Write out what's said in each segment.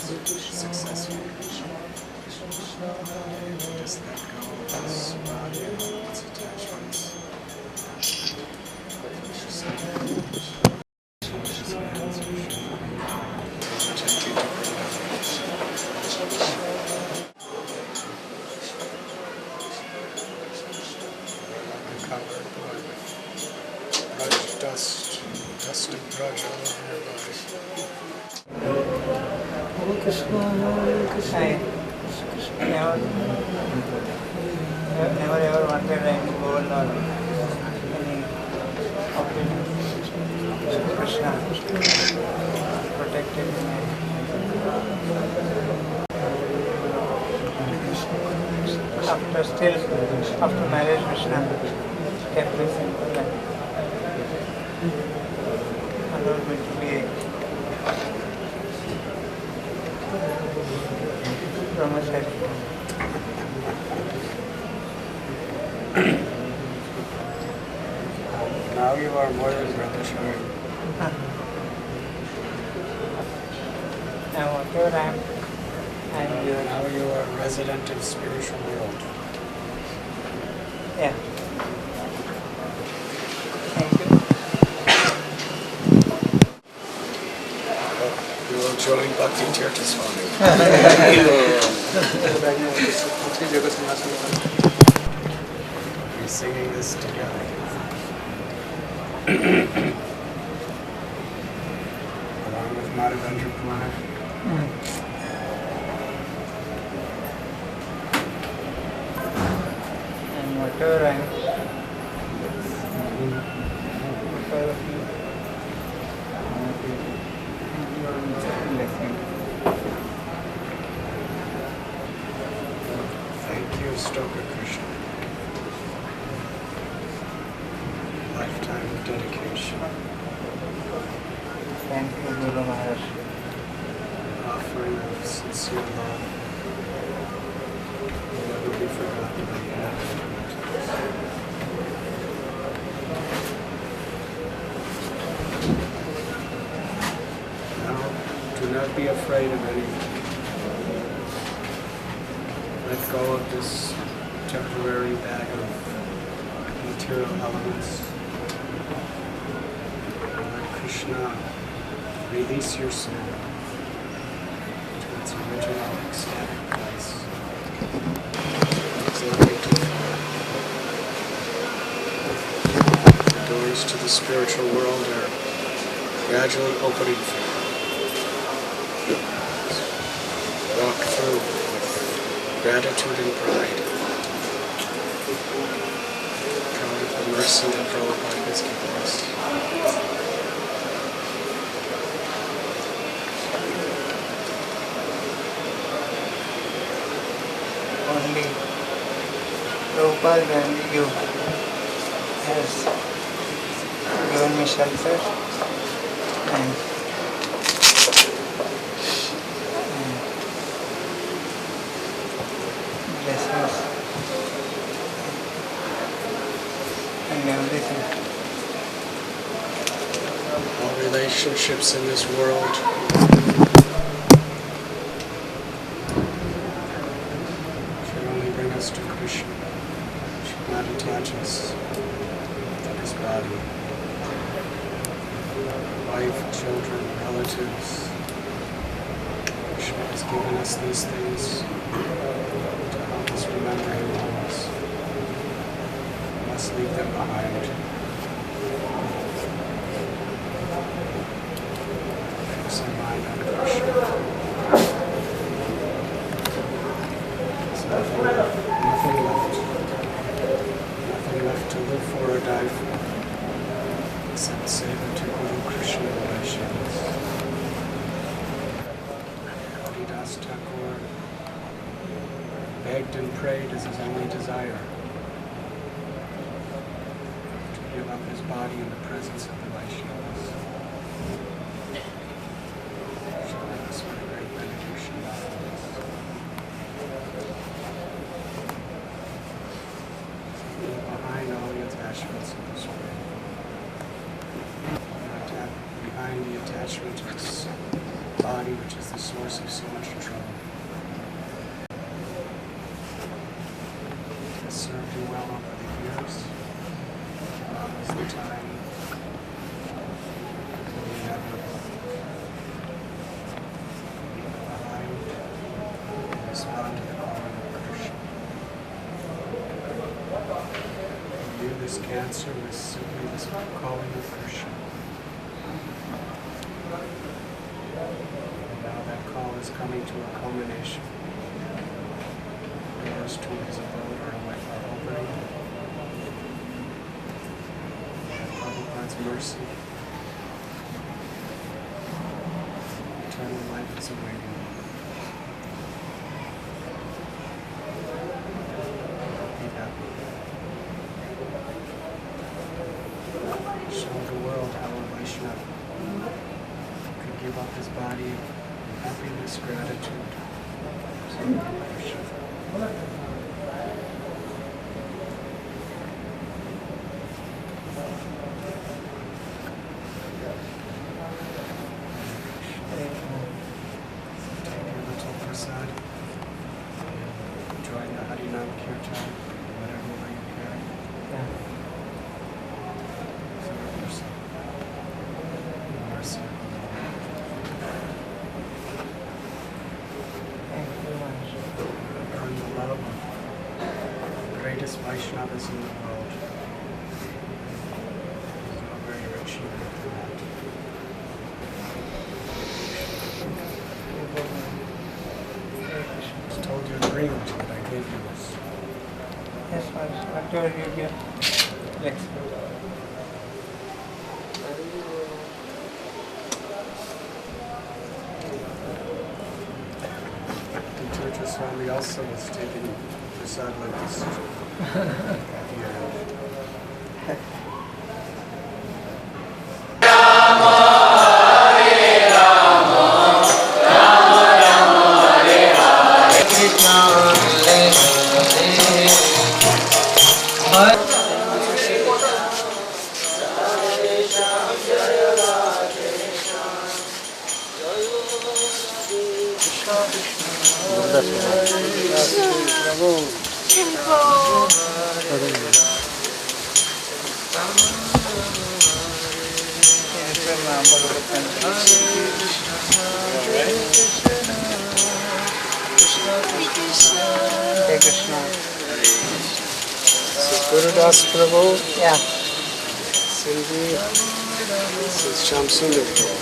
successful. Just let go of this body and all its attachments. Covered by dust and grudge all over your body. Hare Krishna, Hare Krishna. I never ever wanted any gold or any opinion. Krishna protected me. After marriage, Krishna kept me simple and allowed me to be brahmachari. Now you are more than brahmachari. Now whatever I am here. Now you are a resident of spiritual world. Yeah. Thank you. You will join Bhakti Tirtha Swami. We're singing this together. Along with Madhavendra Kumar. And whatever I am, because of you, you are blessing. Thank you, Stoka Krishna. Lifetime of dedication. Thank you, Guru Maharaj. Offering of sincere love. Will never be forgotten by you. Now, do not be afraid of anything. Let go of this temporary bag of material elements. Let Krishna release your soul to its original ecstatic place. The doors to the spiritual world are gradually opening for you. Walk through with gratitude and pride. Count the mercy that Prabhupada has given us. Only Prabhupada and you has given me shelter and blessings and everything. All relationships in this world should only bring us to Krishna. Should not attach us to this body. Wife, children, relatives. Krishna has given us these things to help us remember Him always. We must leave them behind. Fix our mind on Krishna. There's nothing left. Nothing left to live for or die for. Except Seva to Guru Krishna and Vaishnavas. Haridas Thakur begged and prayed as his only desire to give up his body in the presence of the Vaishnavas. Showing us what a great benediction that is. Leave behind all the attachments of this world. Behind the attachment of this body, which is the source of so much trouble. It has served you well over the years. Now is the time for the inevitable. Leave behind and respond to the calling of Krishna. For you, this cancer was simply this calling of Krishna. And now that call is coming to a culmination. The doors to his abode are opening. And Prabhupada's mercy, eternal life is awaiting you. Be happy. Show the world how a Vaishnava could give up his body in happiness, gratitude. Take your little prasad. Enjoy the Harinam Kirtan, whatever way you carry. Serve yourself. Mercy. Earn the love of the greatest Vaishnavas in the world. You are very rich for that. I told you agreement that I gave you this. Yes, whatever you give, let's go. The Swami also was taking prasad like this at the end. Hare Krishna. This is Gurudas Prabhu. Yeah. Cindy. This is Shamsundar Prabhu.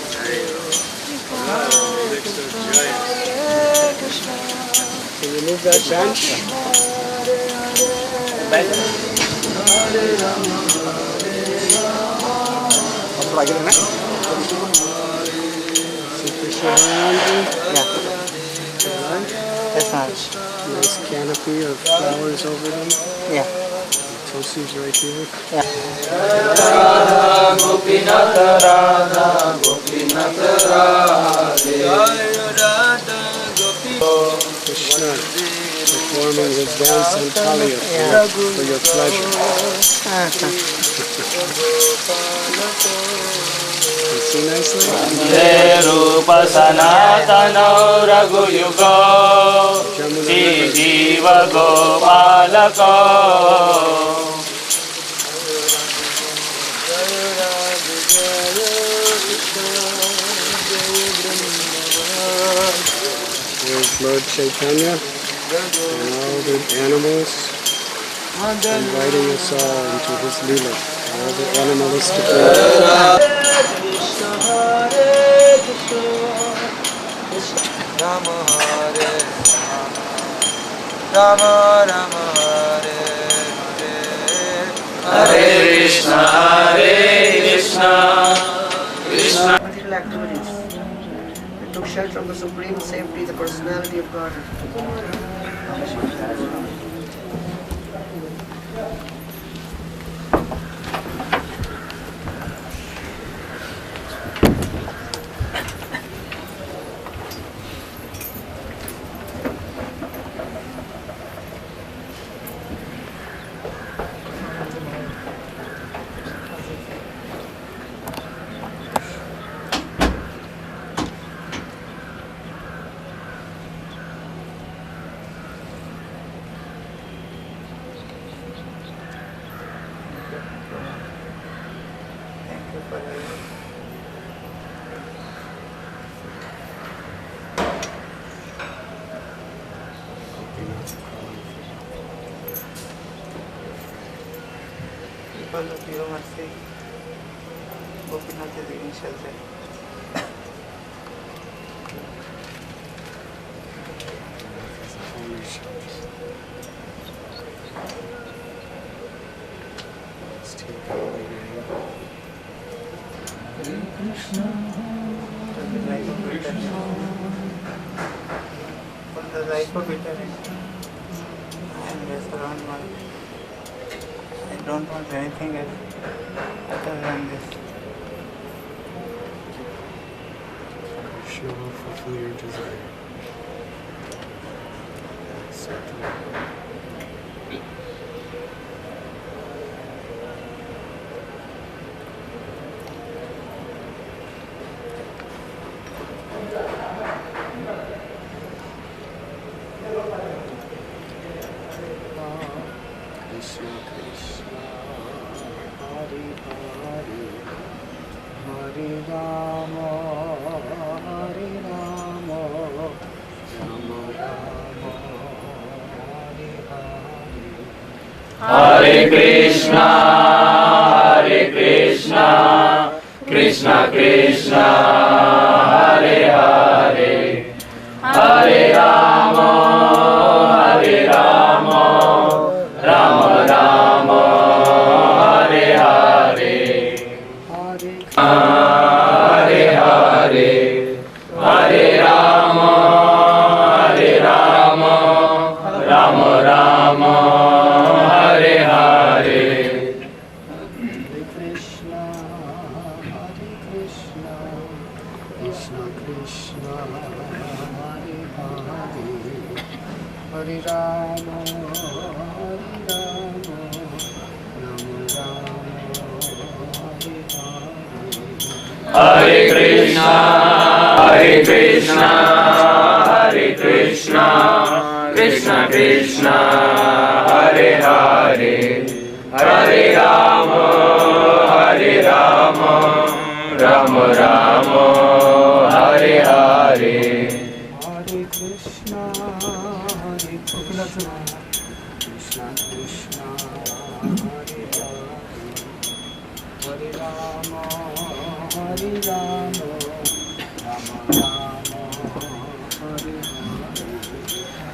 Can you move that bench? Plug it in, See Krishna around you? Yeah. That's nice. Nice canopy of flowers over them. Yeah. Tulsi's right here. Yeah. Radha Gopinath Radha Gopinath Radha Krishna performing his dance on Kali for your pleasure. You see nicely? Rupa Sanatana Raghu Yuga Jiva Gopalaka Here's Lord Chaitanya and all the animals inviting us all into his lila. All the animalistic lila. Rama Hare Rama Rama Hare Hare Hare Krishna Krishna Material activities. They took shelter from the supreme safety, the personality of God. Because of your mercy, Gopinath is initial set. For the life of eternity, and yes, around my, I don't want anything else other than this. Krishna will fulfill your desire. Krishna Krishna, Hare Hare, Hare Rama, Hare Rama, Rama Rama, Hare Hare. Hare Krishna, Krishna Krishna, Hare Hare, Hare Rama, Rama Rama, Hare Hare. Hare Hare, Hare Rama, Rama Rama, Hare Hare. Krishna, Krishna Krishna, Hare Hare, Hare Rama, Hare Krishna, Krishna Krishna, Hare Hare, Hare Rama, Rama Rama, Hare Hare.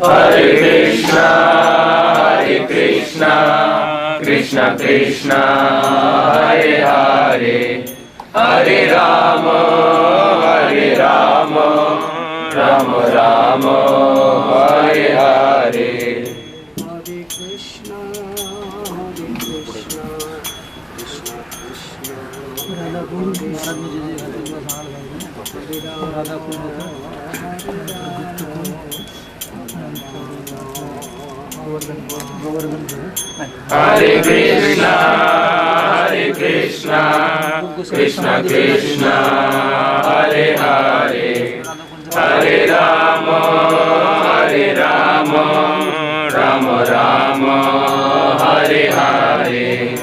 Hare Krishna, Krishna Krishna, Hare Hare, Hare Rama, Rama Rama, Hare Hare Krishna, Krishna Krishna, Hare Hare, Hare Rama, Rama Rama, Hare Hare. Hare Krishna, Krishna Krishna, Hare Hare Krishna, Krishna Krishna, Hare Hare, Hare Rama, Rama Rama, Hare Hare.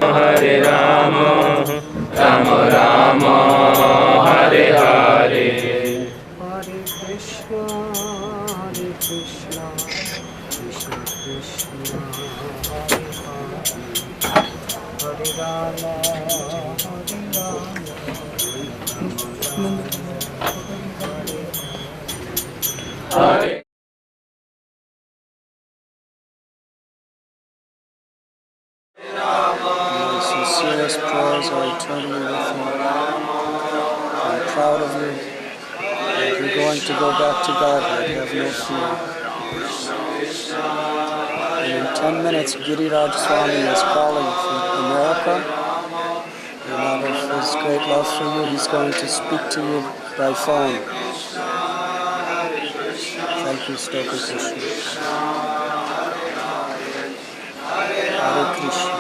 Hare Rama, Rama Rama, Hare Hare. Hare Krishna, Krishna Krishna, Hare Rama, Hare My sincerest prayers are eternally with you. I'm proud of you. You're going to go back to Godhead, have no fear. And in 10 minutes, Giriraj Swami is calling from America. And out of his great love for you, he's going to speak to you by phone. Thank you, Stoka Krishna. Hare Krishna.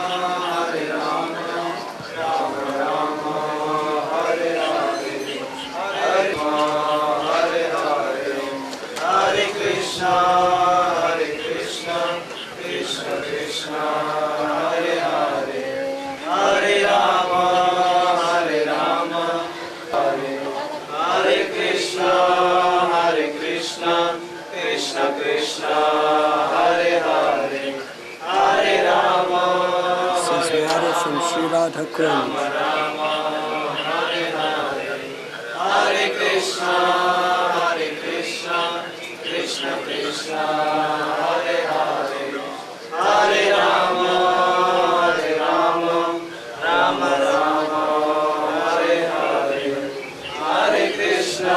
Krishna Krishna, Hare Hare, Hare Rama, Hare Krishna, Krishna Krishna Krishna Hare Hare Hare Rama This is water from Sri Radha Kund. Rama Hare Hare Hare Krishna Krishna Krishna Hare Hare Hare Rama Rama Rama Hare Hare Hare Krishna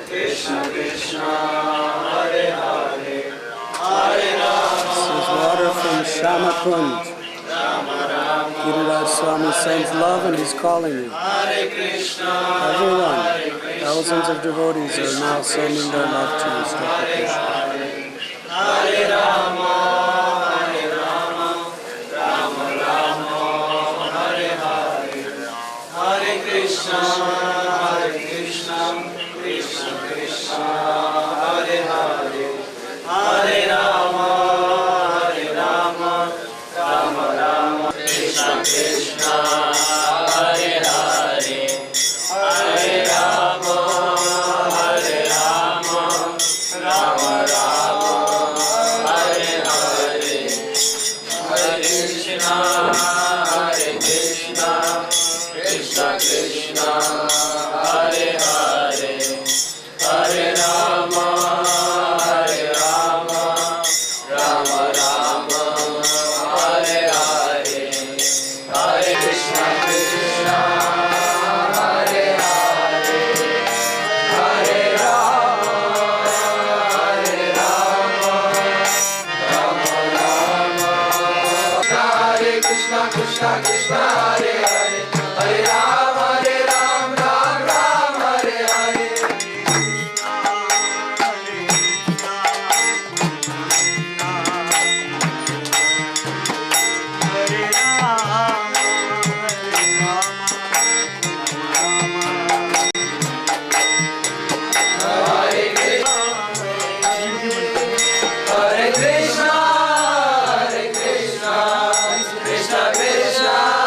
Krishna Krishna Hare Hare Hare Rama. This is water from Shama Kund. Giriraj Swami sends love and he's calling you. Everyone, thousands of devotees are now sending their love to you, Stoka Krishna. Hare Rama, Rama Rama, Hare Hare, Hare Krishna, Krishna Krishna, Hare Hare, Hare Rama, Rama Rama, Krishna Krishna, Hare Hare, Hare Rama, Rama Rama, Hare Hare, Hare Krishna, Krishna Krishna, Hare Hare, Hare Rama, Rama Rama, Hare Hare, Hare Krishna Krishna, Hare Hare, Hare Rama, Rama Rama, Hare Krishna Krishna Krishna, Hare Hare, Hare Ram, Ram Ram, Hare Hare. Hare Krishna, Krishna Krishna,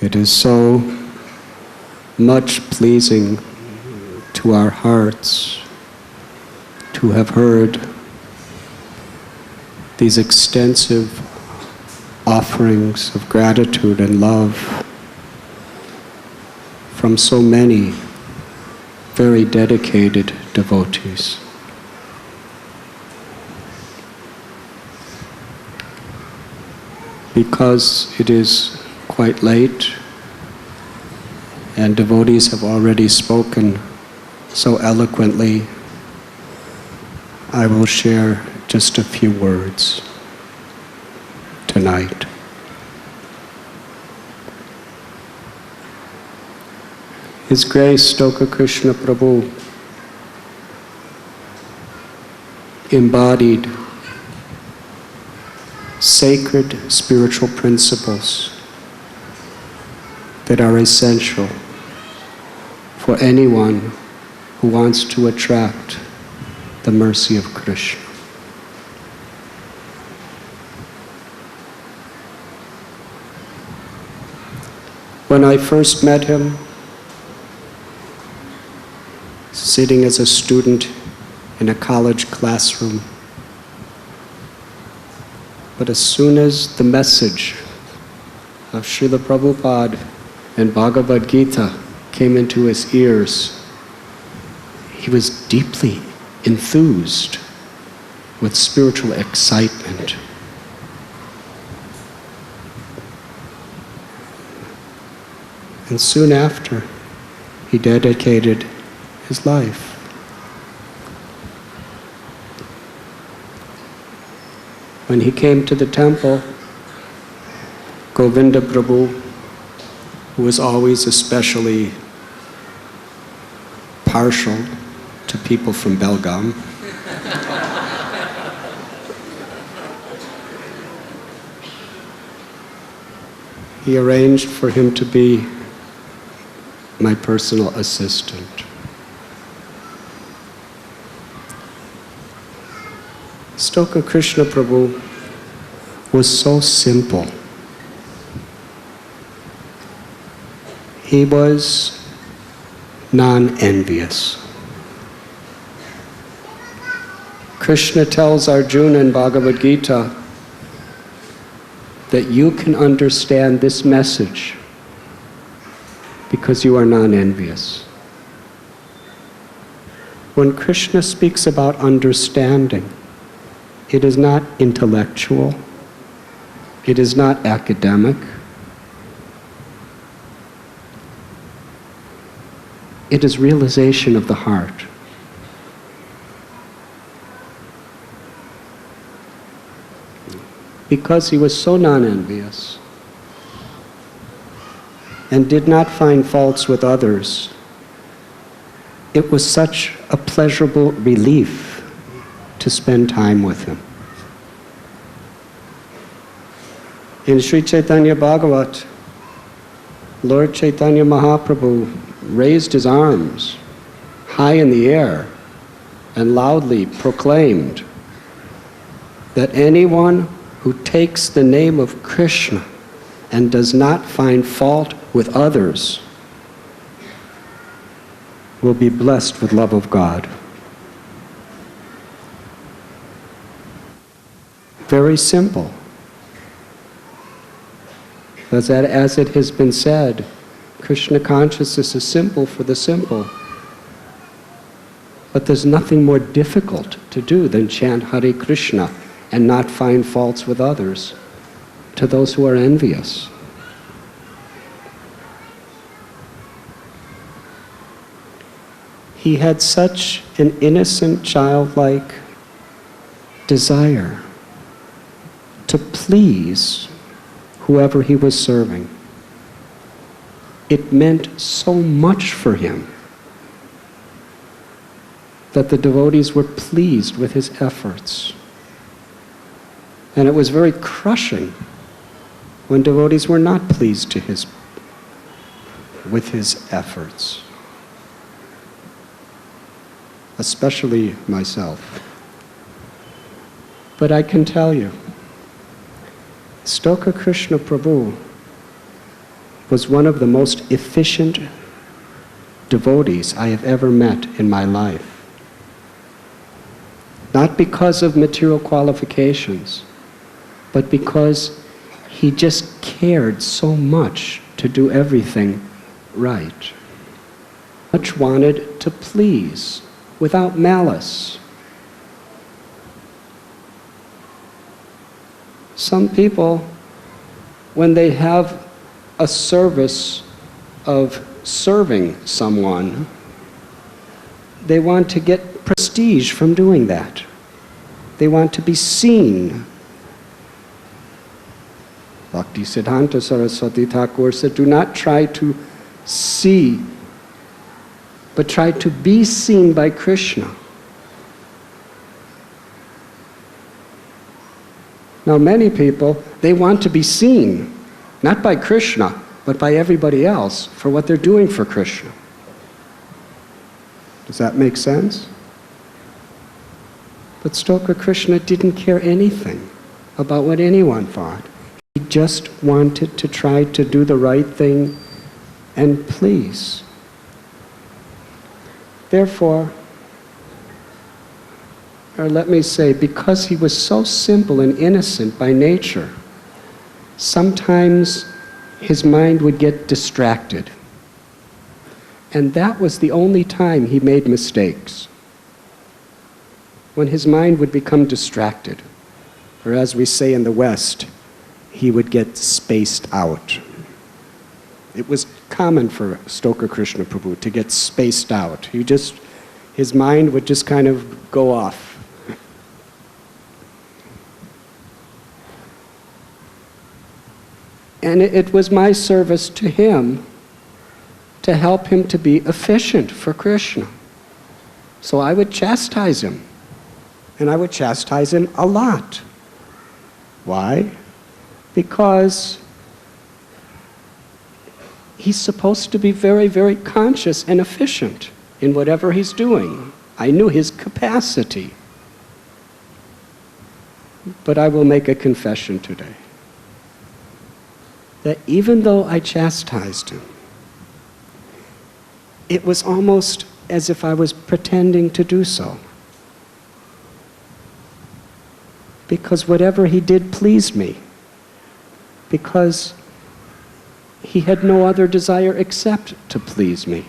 It is so much pleasing to our hearts to have heard these extensive offerings of gratitude and love from so many very dedicated devotees. Because it is quite late and devotees have already spoken so eloquently, I will share just a few words tonight. His Grace Stoka Krishna Prabhu embodied sacred spiritual principles that are essential for anyone who wants to attract the mercy of Krishna. When I first met him, sitting as a student in a college classroom, but as soon as the message of Srila Prabhupada and Bhagavad Gita came into his ears, he was deeply enthused with spiritual excitement. And soon after, he dedicated his life. When he came to the temple, Govinda Prabhu, who was always especially partial to people from Belgaum, he arranged for him to be my personal assistant. Stoka Krishna Prabhu was so simple. He was non-envious. Krishna tells Arjuna in Bhagavad Gita that you can understand this message because you are non-envious. When Krishna speaks about understanding, it is not intellectual, it is not academic, it is realization of the heart. Because he was so non-envious and did not find faults with others, it was such a pleasurable relief to spend time with him. In Sri Chaitanya Bhagavat, Lord Chaitanya Mahaprabhu raised his arms high in the air and loudly proclaimed that anyone who takes the name of Krishna and does not find fault with others will be blessed with love of God. Very simple. As it has been said, Krishna consciousness is simple for the simple. But there's nothing more difficult to do than chant Hare Krishna and not find faults with others, to those who are envious. He had such an innocent, childlike desire to please whoever he was serving. It meant so much for him that the devotees were pleased with his efforts. And it was very crushing when devotees were not pleased with his efforts. Especially myself. But I can tell you, Stoka Krishna Prabhu was one of the most efficient devotees I have ever met in my life. Not because of material qualifications, but because he just cared so much to do everything right. Much wanted to please without malice. Some people, when they have a service of serving someone, they want to get prestige from doing that. They want to be seen. Bhaktisiddhanta Saraswati Thakur said, do not try to see, but try to be seen by Krishna. Now many people, they want to be seen, not by Krishna, but by everybody else for what they're doing for Krishna. Does that make sense? But Stoka Krishna didn't care anything about what anyone thought. He just wanted to try to do the right thing and please. Therefore, or let me say, because he was so simple and innocent by nature, sometimes his mind would get distracted. And that was the only time he made mistakes. When his mind would become distracted, or as we say in the West, he would get spaced out. It was common for Stoka Krishna Prabhu to get spaced out. His mind would just kind of go off. And it was my service to him to help him to be efficient for Krishna. So I would chastise him. And I would chastise him a lot. Why? Because he's supposed to be very, very conscious and efficient in whatever he's doing. I knew his capacity. But I will make a confession today. That even though I chastised him, it was almost as if I was pretending to do so. Because whatever he did pleased me. Because he had no other desire except to please me.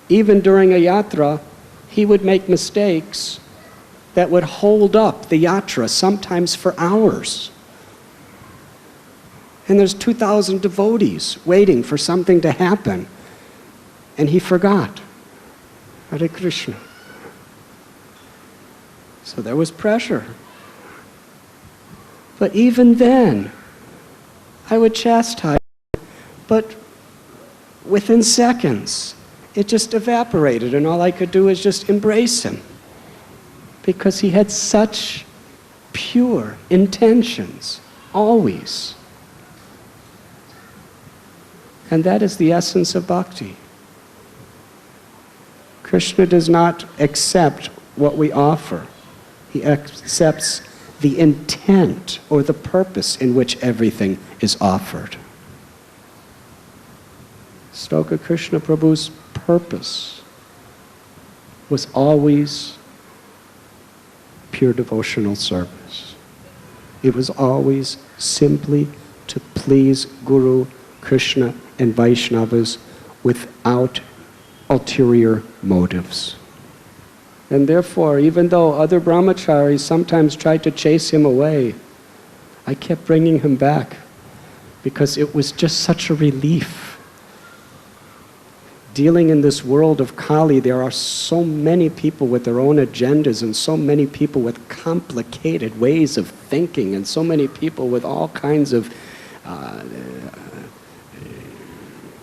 Even during a yatra, he would make mistakes that would hold up the yatra, sometimes for hours. And there's 2,000 devotees waiting for something to happen. And he forgot. Hare Krishna. So there was pressure. But even then, I would chastise him, but within seconds, it just evaporated, and all I could do was just embrace him. Because he had such pure intentions, always. And that is the essence of bhakti. Krishna does not accept what we offer. He accepts the intent or the purpose in which everything is offered. Stoka Krishna Prabhu's purpose was always pure devotional service. It was always simply to please Guru, Krishna, and Vaishnavas without ulterior motives. And therefore, even though other brahmacharis sometimes tried to chase him away, I kept bringing him back because it was just such a relief. Dealing in this world of Kali, there are so many people with their own agendas and so many people with complicated ways of thinking and so many people with all kinds of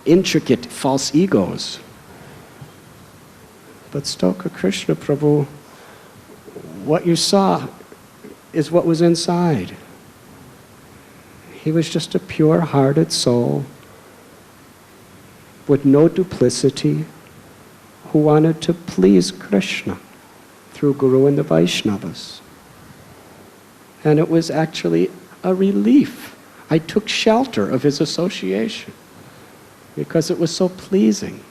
intricate false egos. But Stoka Krishna Prabhu, what you saw is what was inside. He was just a pure-hearted soul with no duplicity who wanted to please Krishna through Guru and the Vaishnavas. And it was actually a relief. I took shelter of his association because it was so pleasing.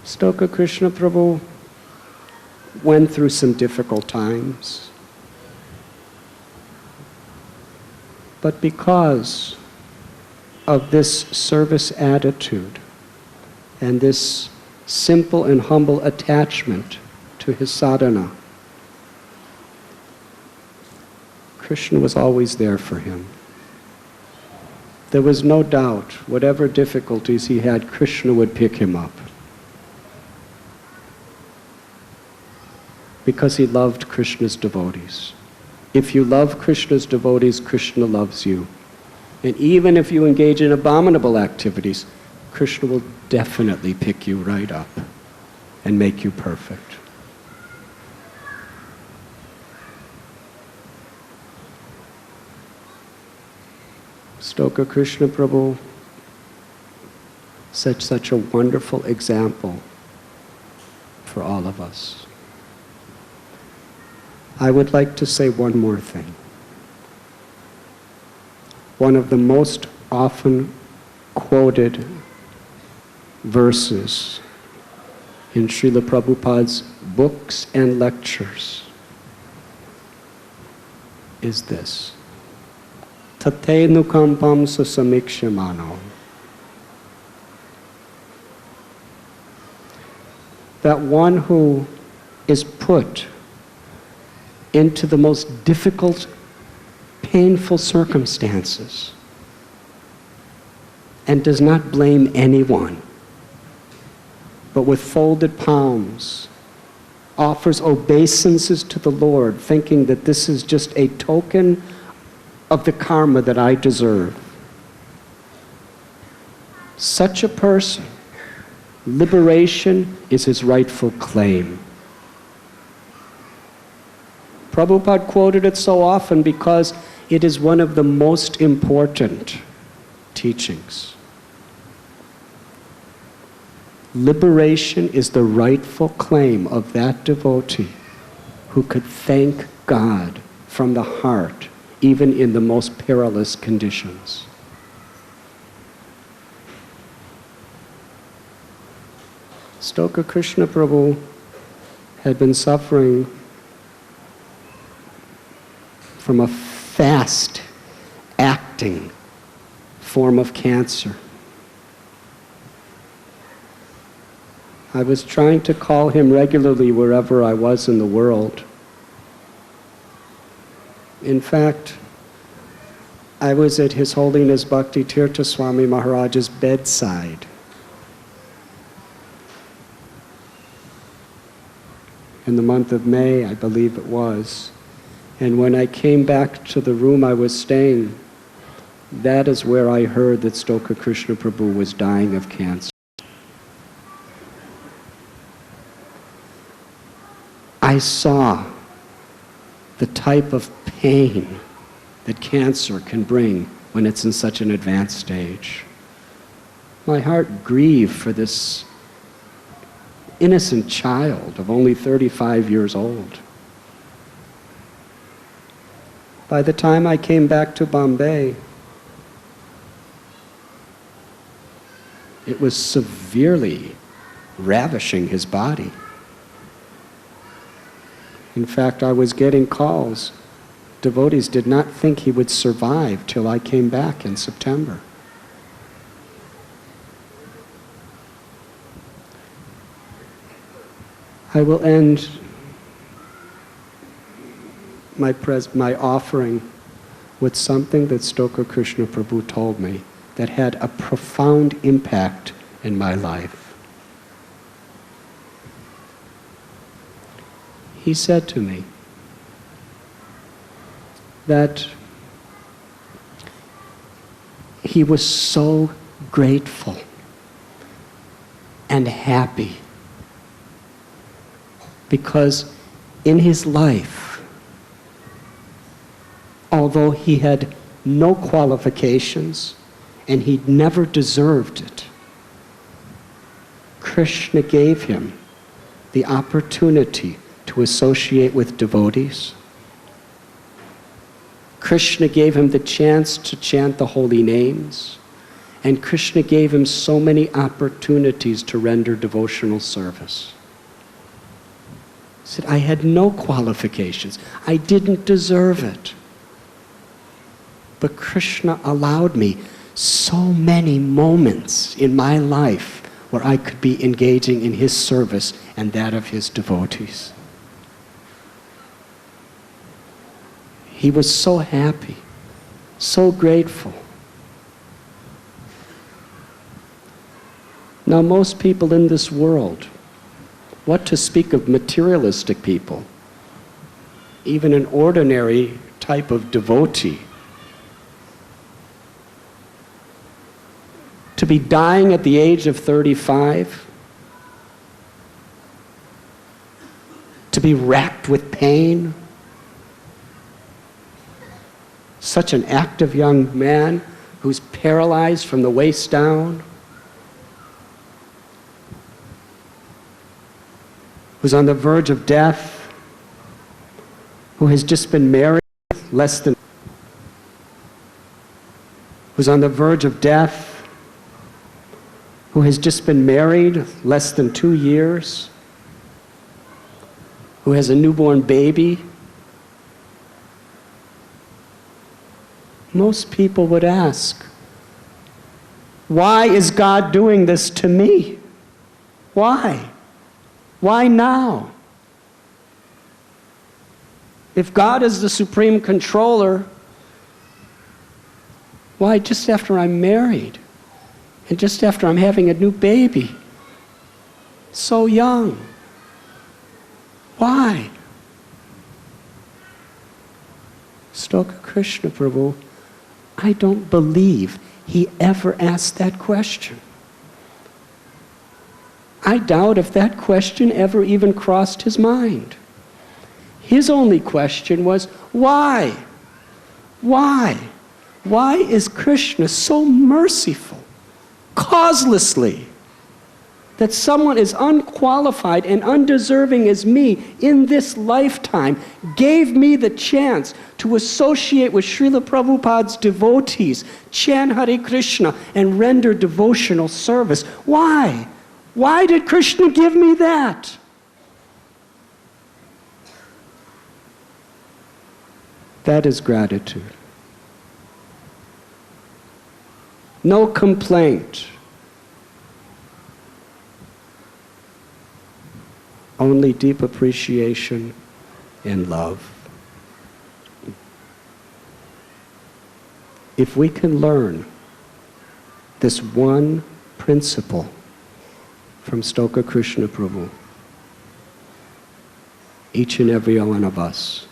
Stoka Krishna Prabhu went through some difficult times, but because of this service attitude and this simple and humble attachment to his sadhana, Krishna was always there for him. There was no doubt, whatever difficulties he had, Krishna would pick him up. Because he loved Krishna's devotees. If you love Krishna's devotees, Krishna loves you. And even if you engage in abominable activities, Krishna will definitely pick you right up and make you perfect. Stoka Krishna Prabhu set such a wonderful example for all of us. I would like to say one more thing. One of the most often quoted verses in Srila Prabhupada's books and lectures is this: Tate nukampam susamikshamano. That one who is put into the most difficult, painful circumstances and does not blame anyone, but with folded palms offers obeisances to the Lord, thinking that this is just a token of the karma that I deserve. Such a person, liberation is his rightful claim. Prabhupada quoted it so often because it is one of the most important teachings. Liberation is the rightful claim of that devotee who could thank God from the heart, even in the most perilous conditions. Stoka Krishna Prabhu had been suffering from a fast-acting form of cancer. I was trying to call him regularly wherever I was in the world. In fact, I was at His Holiness Bhakti Tirtha Swami Maharaj's bedside. In the month of May, I believe it was. And when I came back to the room I was staying, that is where I heard that Stoka Krishna Prabhu was dying of cancer. I saw the type of pain that cancer can bring when it's in such an advanced stage. My heart grieved for this innocent child of only 35 years old. By the time I came back to Bombay, it was severely ravishing his body. In fact, I was getting calls. Devotees did not think he would survive till I came back in September. I will end my offering with something that Stoka Krishna Prabhu told me that had a profound impact in my life. He said to me that he was so grateful and happy because in his life, although he had no qualifications and he'd never deserved it, Krishna gave him the opportunity to associate with devotees. Krishna gave him the chance to chant the holy names, and Krishna gave him so many opportunities to render devotional service. He said, I had no qualifications. I didn't deserve it. But Krishna allowed me so many moments in my life where I could be engaging in his service and that of his devotees. He was so happy, so grateful. Now, most people in this world, what to speak of materialistic people, even an ordinary type of devotee, to be dying at the age of 35, to be racked with pain, such an active young man who's paralyzed from the waist down, who's on the verge of death, who has just been married who's on the verge of death, who has just been married less than 2 years, who has a newborn baby. Most people would ask, why is God doing this to me? Why? Why now? If God is the supreme controller, why just after I'm married? And just after I'm having a new baby? So young. Why? Stoka Krishna Prabhu, I don't believe he ever asked that question. I doubt if that question ever even crossed his mind. His only question was, why? Why? Why is Krishna so merciful, causelessly, that someone as unqualified and undeserving as me in this lifetime gave me the chance to associate with Srila Prabhupada's devotees, chant Hare Krishna, and render devotional service? Why? Why did Krishna give me that? That is gratitude. No complaint. Only deep appreciation and love. If we can learn this one principle from Stoka Krishna Prabhu, each and every one of us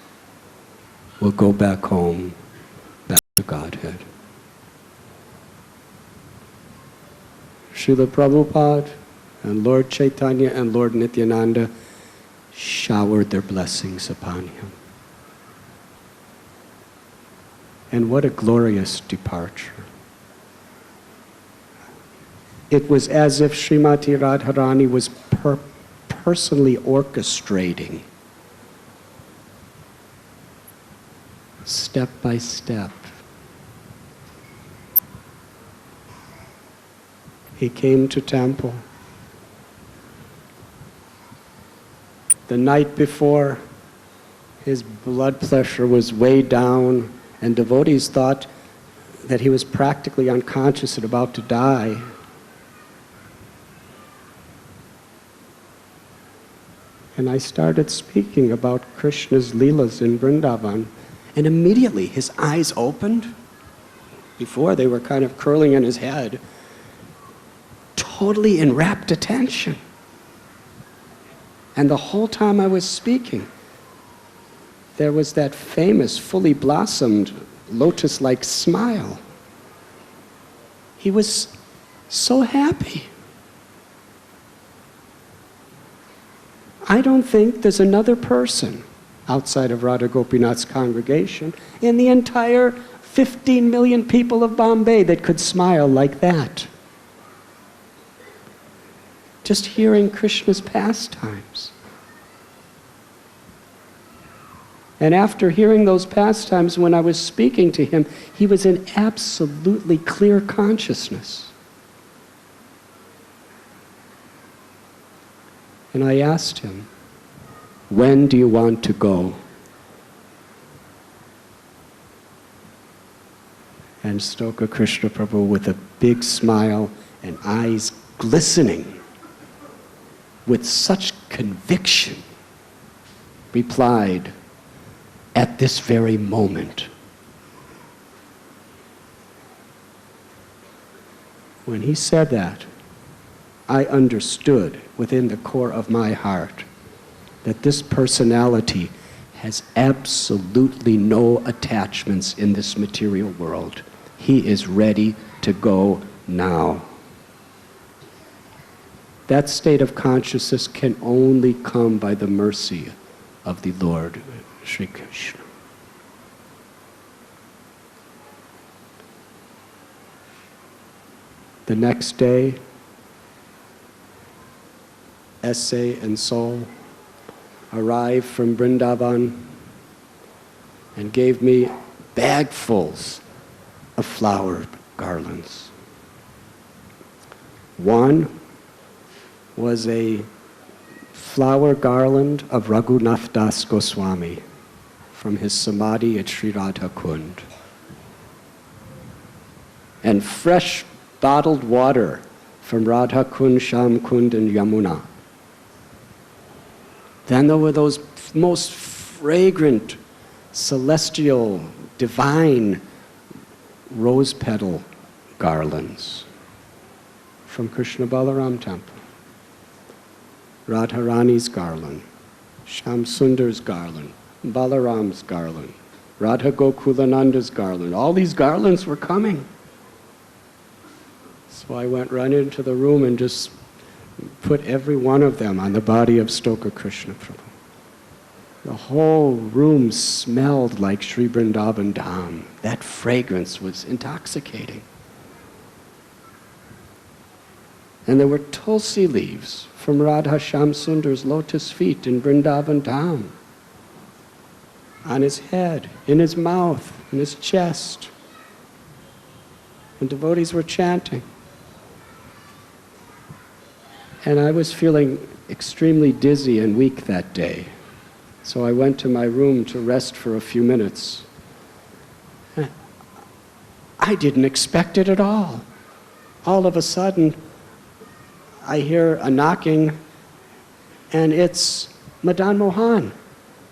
will go back home, back to Godhead. Srila Prabhupada and Lord Chaitanya and Lord Nityananda showered their blessings upon him. And what a glorious departure. It was as if Srimati Radharani was personally orchestrating, step by step. He came to temple. The night before, his blood pressure was way down, and devotees thought that he was practically unconscious and about to die. And I started speaking about Krishna's Leelas in Vrindavan, and immediately his eyes opened. Before, they were kind of curling in his head. Totally in rapt attention. And the whole time I was speaking, there was that famous, fully blossomed, lotus-like smile. He was so happy. I don't think there's another person outside of Radha Gopinath's congregation in the entire 15 million people of Bombay that could smile like that. just hearing Krishna's pastimes. And after hearing those pastimes, when I was speaking to him, he was in absolutely clear consciousness. And I asked him, "When do you want to go?" And Stoka Krishna Prabhu, with a big smile and eyes glistening with such conviction, replied, "At this very moment." When he said that, I understood within the core of my heart that this personality has absolutely no attachments in this material world. He is ready to go now. That state of consciousness can only come by the mercy of the Lord Sri Krishna. The next day, Essay and Soul arrived from Vrindavan and gave me bagfuls of flower garlands. One was a flower garland of Raghunath Das Goswami from his samadhi at Sri Radha Kund. And fresh bottled water from Radha Kund, Sham Kund, and Yamuna. Then there were those most fragrant, celestial, divine rose petal garlands from Krishna Balaram temple. Radharani's garland, Sham Sundar's garland, Balaram's garland, Radha Gokulananda's garland. All these garlands were coming. So I went right into the room and just put every one of them on the body of Stoka Krishna Prabhu. The whole room smelled like Sri Vrindavan Dham. That fragrance was intoxicating. And there were tulsi leaves from Radha Sham Sundar's lotus feet in Vrindavan Dham. On his head, in his mouth, in his chest. And devotees were chanting. And I was feeling extremely dizzy and weak that day. So I went to my room to rest for a few minutes. I didn't expect it at all. All of a sudden, I hear a knocking, and it's Madan Mohan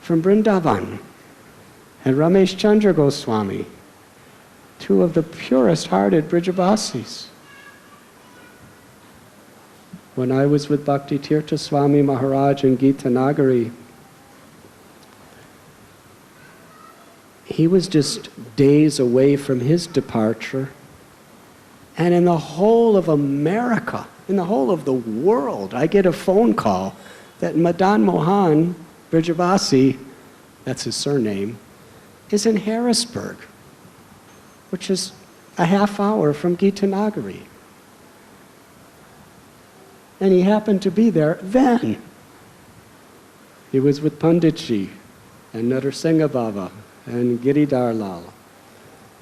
from Vrindavan and Ramesh Chandra Goswami, two of the purest-hearted Brijavasis. When I was with Bhakti Tirtha Swami Maharaj in Gita Nagari, he was just days away from his departure. And in the whole of America, in the whole of the world, I get a phone call that Madan Mohan, Brijavasi, that's his surname, is in Harrisburg, which is a half hour from Gita Nagari. And he happened to be there then. He was with Panditji and Narasimha Baba and Giridhar Lal.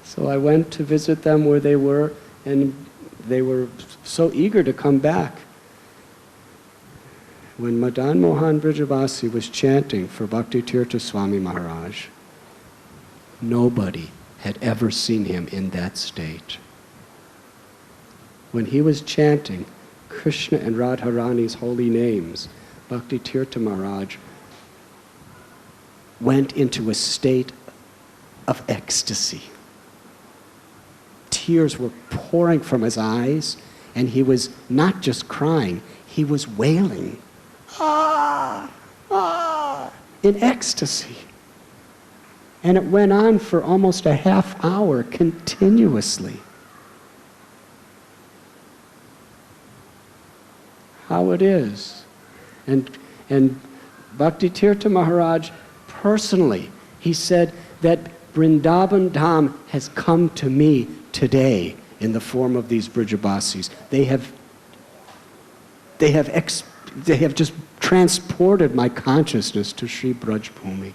So I went to visit them where they were, and they were so eager to come back. When Madan Mohan Brijavasi was chanting for Bhakti Tirtha Swami Maharaj, nobody had ever seen him in that state. When he was chanting Krishna and Radharani's holy names, Bhakti Tirtha Maharaj went into a state of ecstasy. Tears were pouring from his eyes, and he was not just crying, he was wailing. Ah! Ah! In ecstasy. And it went on for almost a half hour continuously. How it is. And Bhakti Tirtha Maharaj personally, he said that Vrindavan Dham has come to me today in the form of these Brijavasis. They they have just transported my consciousness to Sri Braj Bhumi.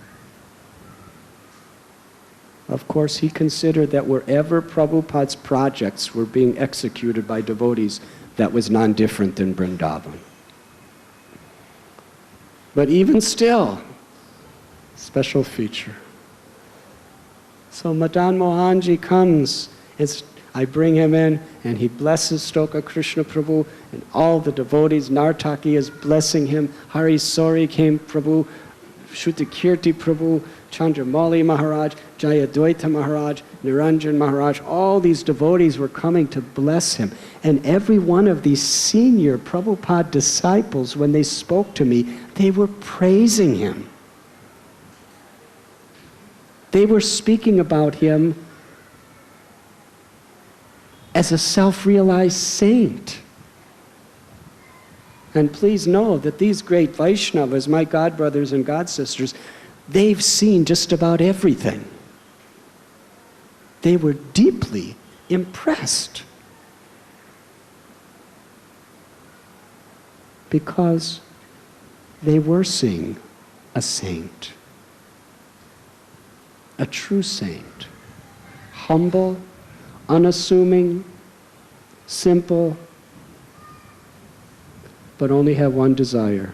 Of course, he considered that wherever Prabhupada's projects were being executed by devotees, that was non-different than Vrindavan. But even still, special feature. So Madan Mohanji comes, I bring him in, and he blesses Stoka Krishna Prabhu, and all the devotees, Nartaki is blessing him, Hari Sori came Prabhu, Shrutikirti Prabhu, Chandramali Maharaj, Jayadvaita Maharaj, Niranjan Maharaj, all these devotees were coming to bless him. And every one of these senior Prabhupada disciples, when they spoke to me, they were praising him. They were speaking about him as a self-realized saint. And please know that these great Vaishnavas, my godbrothers and godsisters, they've seen just about everything. They were deeply impressed because they were seeing a saint, a true saint, humble, unassuming, simple, but only have one desire.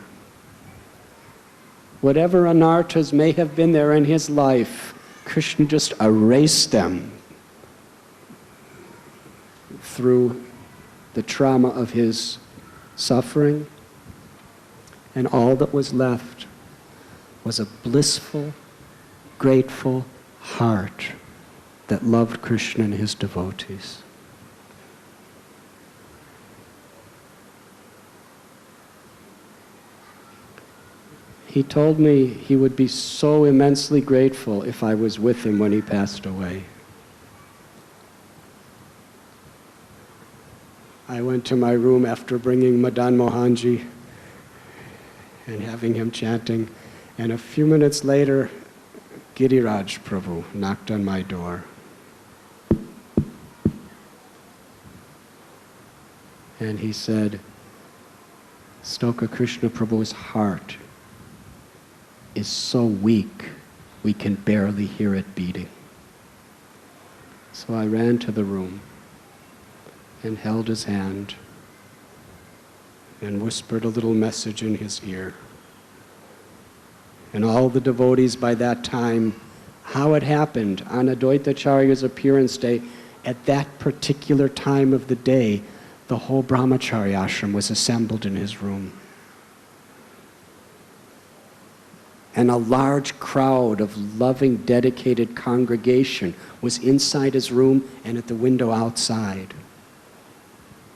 Whatever anarthas may have been there in his life, Krishna just erased them through the trauma of his suffering, and all that was left was a blissful, grateful heart that loved Krishna and his devotees. He told me he would be so immensely grateful if I was with him when he passed away. I went to my room after bringing Madan Mohanji and having him chanting, and a few minutes later, Giriraj Prabhu knocked on my door. And he said, Stoka Krishna Prabhu's heart is so weak, we can barely hear it beating. So I ran to the room and held his hand and whispered a little message in his ear. And all the devotees by that time, how it happened on Advaitacharya's appearance day, at that particular time of the day, the whole brahmacharya ashram was assembled in his room. And a large crowd of loving, dedicated congregation was inside his room and at the window outside.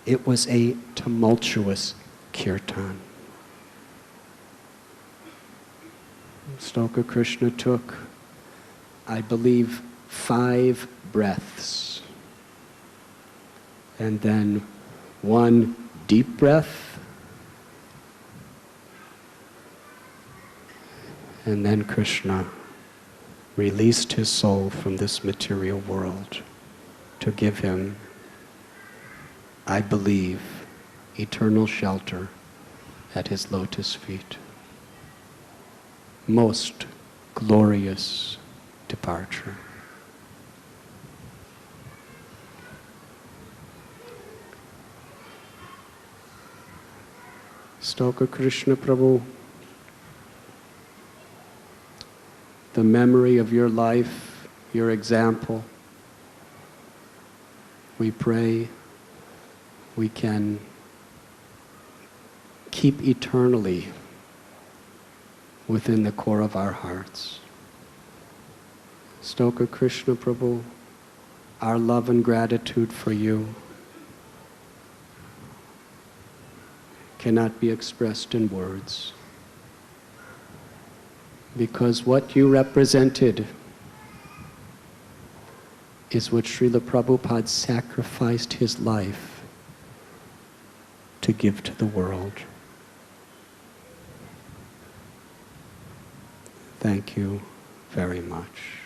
It was a tumultuous kirtan. Stoka Krishna took, I believe, 5 breaths. And then one deep breath, and then Krishna released his soul from this material world to give him, I believe, eternal shelter at his lotus feet. Most glorious departure. Stoka Krishna Prabhu, the memory of your life, your example, we pray we can keep eternally within the core of our hearts. Stoka Krishna Prabhu, our love and gratitude for you cannot be expressed in words, because what you represented is what Srila Prabhupada sacrificed his life to give to the world. Thank you very much.